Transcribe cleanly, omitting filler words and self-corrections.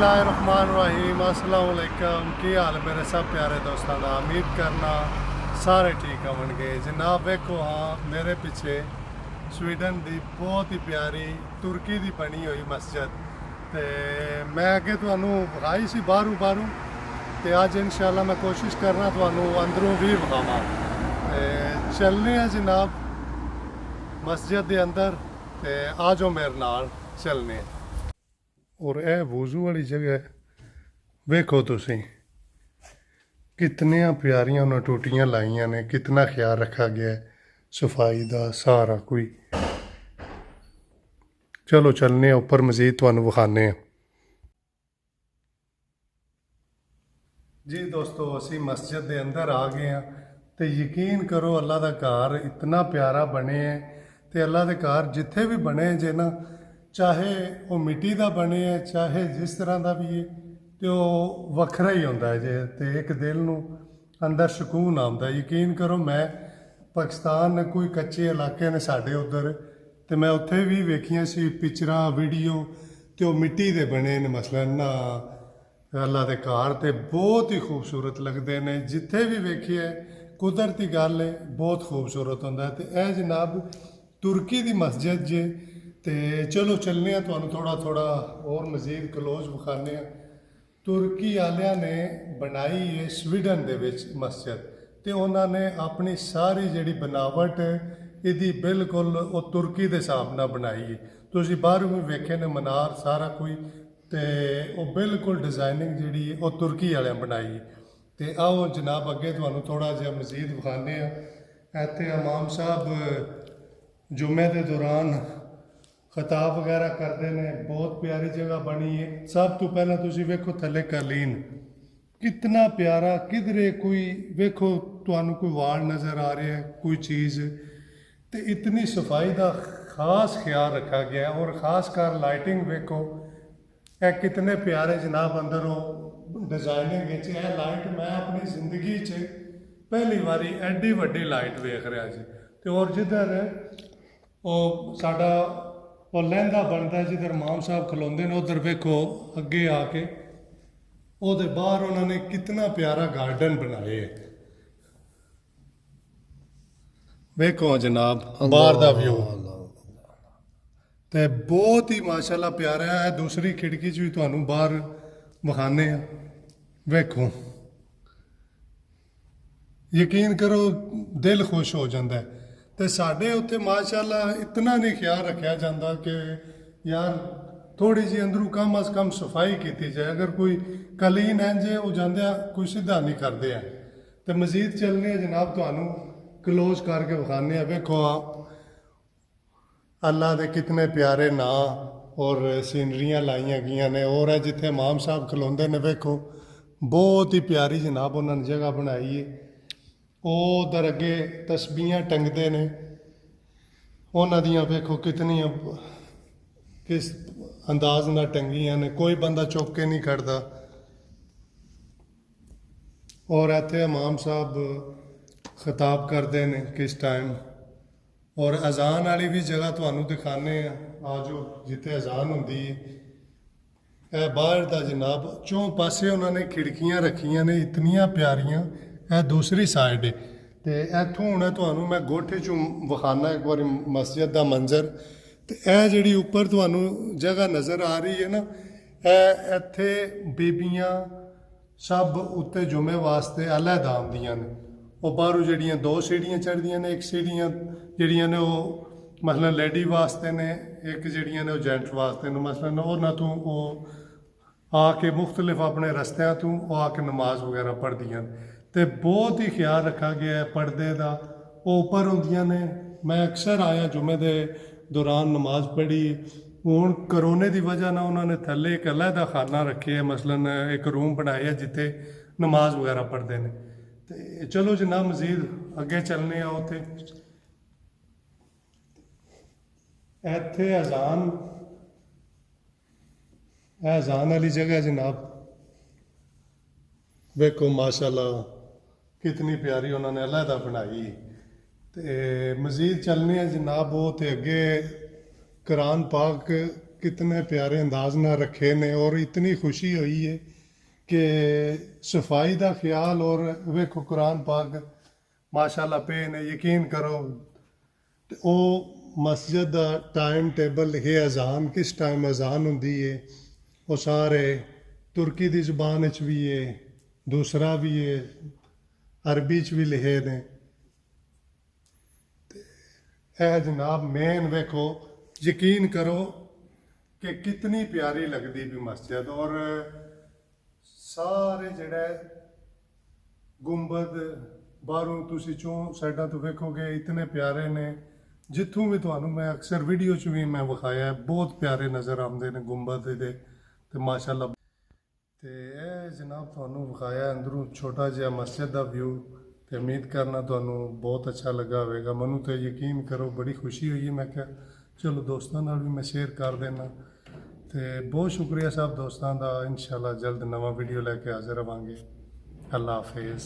बिस्मिल्लाहिर्रहमानिर्रहीम अस्सलाम वालेकुम। की हाल मेरे सब प्यारे दोस्तों का, उम्मीद करना सारे ठीक होंगे। जनाब वेखो हाँ मेरे पिछे स्वीडन की बहुत ही प्यारी तुर्की की बनी हुई मस्जिद, तो मैं अगे तुहानू विखाई सी बाहरों तो अज इंशाल्लाह मैं कोशिश करना तुहानू अंदरों भी विखावा। चलने जनाब मस्जिद के अंदर, तो आ जाओ मेरे नाल चलने। और यह वजू वाली जगह वेखो तुसी कितनिया प्यारियां उन्हें टूटियां लाइया ने, कितना ख्याल रखा गया है सफाई का सारा कोई। चलो चलने उपर मजीद तुहानू विखाने। जी दोस्तों असी मस्जिद के अंदर आ गए हैं, तो यकीन करो अल्लाह का घर इतना प्यारा बने है। तो अल्लाह के घर जिथे भी बने जे ना, चाहे वो मिट्टी का बने है चाहे जिस तरह का भी है, तो वखरा ही होंदा है जे, तो एक दिल नू अंदर सुकून आता है। यकीन करो मैं पाकिस्तान कोई कच्चे इलाके ने साढ़े उधर, तो मैं उत्थे भी वेखियां सी पिक्चर वीडियो, तो मिट्टी के बने ने मसलन ना अल्लाह के घर, तो बहुत ही खूबसूरत लगते हैं। जिथे भी वेखिए कुदरती गल है, बहुत खूबसूरत होंदा है। तो यह जनाब तुर्की की मस्जिद जे, तो चलो चलने तुहानू थोड़ा थोड़ा और मजीद क्लोज विखाने। तुर्की वालिया ने बनाई है स्वीडन दे विच मस्जिद, तो उन्होंने अपनी सारी जी बनावट यदी बिल्कुल वो तुर्की के हिसाब न बनाई है। तुम बाहरों भी वेखे ने मनार सारा कोई, तो वो बिल्कुल डिजाइनिंग जी वो तुर्की वाले बनाई है। तो आओ जनाब अगे तुहानू थोड़ा जहा मजीद विखाने। इतने इमाम साहब जुमे के दौरान खिताब वगैरह करते हैं, बहुत प्यारी जगह बनी है। सब तो पहला तुम वेखो थले कालीन कितना प्यारा, किधरे कोई वेखो तुहानू कोई वाल नज़र आ रहा है कोई चीज़, तो इतनी सफाई का खास ख्याल रखा गया है। और खास कर लाइटिंग वेखो ए कितने प्यारे जनाब अंदर वो डिजाइनिंग है। लाइट मैं अपनी जिंदगी च पहली बारी एडी वड्डी लाइट वेख रहा जी। तो और जिधर वो साडा और लहंदा बनता है, जिधर इमाम साहब खलोंदे ने उधर वेखो अगे आके वो बाहर उन्होंने कितना प्यारा गार्डन बनाए है। वेखो जनाब बाहर का व्यू, तो बहुत ही माशाल्लाह प्यारा है। दूसरी खिड़की च भी तुहानू बाहर विखाने। वेखो यकीन करो दिल खुश हो जाता है। तो साढ़े उत्थे माशाल्लाह इतना नहीं ख्याल रखा जाता कि यार थोड़ी जी अंदरों कम अज कम सफाई की जाए। अगर कोई कलीन है जे वो जाते कोई सीधा नहीं करते हैं। तो मजीद चलने जनाब तुहानू क्लोज करके विखाने। वेखो अल्लाह के कितने प्यारे ना और सीनरियाँ लाइया गई ने। और है जिथे इमाम साहब खलोंदे ने, वेखो बहुत ही प्यारी जनाब उन्होंने जगह बनाई है। उधर अगे तस्बीहां टंगते ने, उन्हों दियाँ वेखो कितनी किस अंदाज न टंगिया ने, कोई बंदा चुक के नहीं खड़ता। और इतने इमाम साहब खिताब करते हैं किस टाइम। और अजान वाली भी जगह तुहानू दिखाने आ जाओ जिथे अजान होंगी है। बाहर का जनाब चौं पासे उन्होंने खिड़कियां रखियां ने इतनिया प्यारियां। यह दूसरी साइड है, तो इतों हूँ तुहानू मैं गोठे चों विखाना एक बार मस्जिद का मंजर। तो यह जी उपर तुहानू जगह नज़र आ रही है ना, इत्थे बीबियां सब उत्ते जुमे वास्ते अलग आमदियां ने। वो बाहरों जड़ियाँ दो सीढ़ियाँ चढ़दियाँ ने, एक सीढ़ियाँ जड़ियाँ ने वो मसलन लेडी वास्ते ने, एक जड़ियाँ ने वो जेंट्स वास्ते ने। मसलन उन्होंने तो वो आके मुख्तलिफ अपने रस्तियाँ तो वो आके नमाज वगैरह पढ़दियाँ। तो बहुत ही ख्याल रखा गया है पर्दे का। वो उपर होंदियाँ ने, मैं अक्सर आया जुमे के दौरान नमाज पढ़ी। हूँ करोने की वजह ना उन्होंने थले एक अलहदा खाना रखे है, मसलन एक रूम बनाए है जिथे नमाज वगैरह पढ़ते हैं। तो चलो जनाब मजीद अगे चलने आओ। उ इत्थे अजान वाली जगह जनाब वेखो माशाल्लाह कितनी प्यारी उन्होंने अलहदा बनाई। तो मजीद चलने जनाब वो तो अगे कुरान पाक कितने प्यारे अंदाज ना रखे ने और इतनी खुशी हुई है कि सफाई का ख्याल और वेखो कुरान पाक माशाल्लाह पे ने यकीन करो ते ਉਹ ਮਸਜਿਦ ਦਾ ਟਾਈਮ ਟੇਬਲ ਲਿਖੇ ਅਜ਼ਾਨ ਕਿਸ ਟਾਈਮ ਅਜ਼ਾਨ ਹੁੰਦੀ ਹੈ ਉਹ ਸਾਰੇ ਤੁਰਕੀ ਦੀ ਜ਼ੁਬਾਨ ਵਿੱਚ ਵੀ ਹੈ ਦੂਸਰਾ ਵੀ ਹੈ ਅਰਬੀ ਚ ਵੀ ਲਿਖੇ ਨੇ ਤੇ ਇਹ ਜਨਾਬ ਮੇਨ ਵੇਖੋ ਯਕੀਨ ਕਰੋ ਕਿ ਕਿਤਨੀ ਪਿਆਰੀ ਲੱਗਦੀ ਵੀ ਮਸਜਿਦ ਔਰ ਸਾਰੇ ਜਿਹੜਾ ਗੁੰਬਦ ਬਾਹਰੋਂ ਤੁਸੀਂ ਚੋਂ ਸਾਈਡਾਂ ਤੋਂ ਵੇਖੋਗੇ ਇਤਨੇ ਪਿਆਰੇ ਨੇ ਜਿੱਥੋਂ ਵੀ ਤੁਹਾਨੂੰ ਮੈਂ ਅਕਸਰ ਵੀਡੀਓ 'ਚ ਵੀ ਮੈਂ ਵਿਖਾਇਆ ਹੈ, ਬਹੁਤ ਪਿਆਰੇ ਨਜ਼ਰ ਆਉਂਦੇ ਨੇ ਗੁੰਬਦ ਦੇ ਤੇ ਮਾਸ਼ਾਅੱਲਾ ਤੇ ਇਹ ਜਨਾਬ ਤੁਹਾਨੂੰ ਵਿਖਾਇਆ ਅੰਦਰੋਂ ਛੋਟਾ ਜਿਹਾ ਮਸਜਿਦ ਦਾ ਵਿਊ ਤੇ ਉਮੀਦ ਕਰਨਾ ਤੁਹਾਨੂੰ ਬਹੁਤ ਅੱਛਾ ਲੱਗਾ ਹੋਵੇਗਾ ਮੈਨੂੰ ਤੇ ਯਕੀਨ ਕਰੋ ਬੜੀ ਖੁਸ਼ੀ ਹੋਈ ਮੈਂ ਕਿਹਾ ਚਲੋ ਦੋਸਤਾਂ ਨਾਲ ਵੀ ਮੈਂ ਸ਼ੇਅਰ ਕਰ ਦੇਣਾ ਤੇ ਬਹੁਤ ਸ਼ੁਕਰੀਆ ਸਾਹਿਬ ਦੋਸਤਾਂ ਦਾ ਇਨਸ਼ਾਅੱਲਾ ਜਲਦ ਨਵਾਂ ਵੀਡੀਓ ਲੈ ਕੇ ਹਾਜ਼ਰ ਹੋਵਾਂਗੇ ਅੱਲਾ ਹਾਫਿਜ਼